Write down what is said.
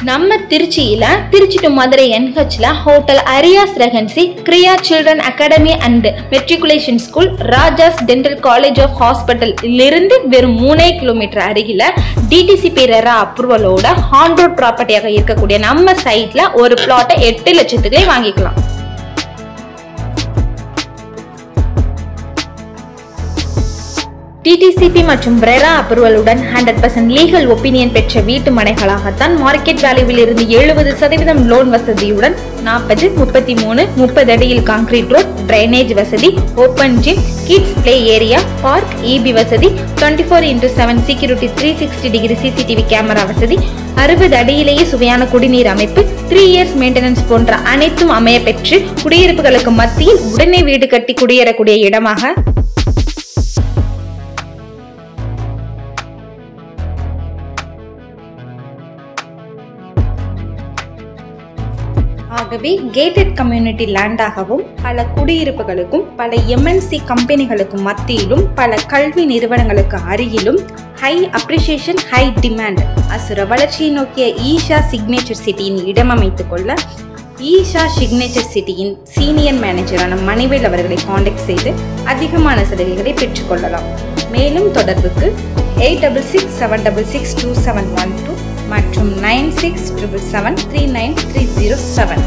நம்ம திருச்சி டு மதுரை NHல hotel Ariyas regency, Kriya children academy and matriculation school, Rajas dental college of hospital இருந்து வெறும் 3 கிலோமீட்டர் அருகில டிடிசிபி ரெரா அப்ரூவலோட ஆன் ரோட் ப்ராப்பர்ட்டியாக இருக்கக்கூடிய நம்ம சைட்ல ஒரு பிளாட்டை 8 லட்சத்துக்கு வாங்கிக்கலாம். டிடிசிபி மற்றும் ரெரா அப்ரூவலுடன் 100% லீகல் ஒப்பீனியன் பெற்ற வீட்டு மனைகளாகத்தான் மார்க்கெட் வேல்யூவில் இருந்து 70% லோன் வசதியுடன் 40, 33, 30 அடியில் கான்கிரீட் ரோட், டிரைனேஜ் வசதி, open gym, kids play area, park, EB வசதி, 24x7 security, 360 degree CCTV camera வசதி, 60 அடியிலேயே சுவையான குடிநீர் அமைப்பு, 3 இயர்ஸ் மெயின்டெனன்ஸ் போன்ற அனைத்தும் அமைய பெற்று குடியிருப்புகளுக்கு மத்தியில் உடனே வீடு கட்டி குடியேறக்கூடிய இடமாக ஆகவே கேட்டட் கம்யூனிட்டி லேண்டாகவும் பல குடியிருப்புகளுக்கும் பல MNC கம்பெனிகளுக்கும் மத்தியிலும் பல கல்வி நிறுவனங்களுக்கு அருகிலும் ஹை அப்ரிசியேஷன், ஹை டிமாண்ட், அசுர வளர்ச்சியை நோக்கிய ஈஷா சிக்னேச்சர் சிட்டியின் இடம் அமைத்துக் கொள்ள ஈஷா சிக்னேச்சர் சிட்டியின் சீனியர் மேனேஜரான மணிவேல் அவர்களை காண்டாக்ட் செய்து அதிகமான சலுகைகளை பெற்றுக்கொள்ளலாம். மேலும் தொடர்புக்கு 8667662712 மற்றும் 9677739307.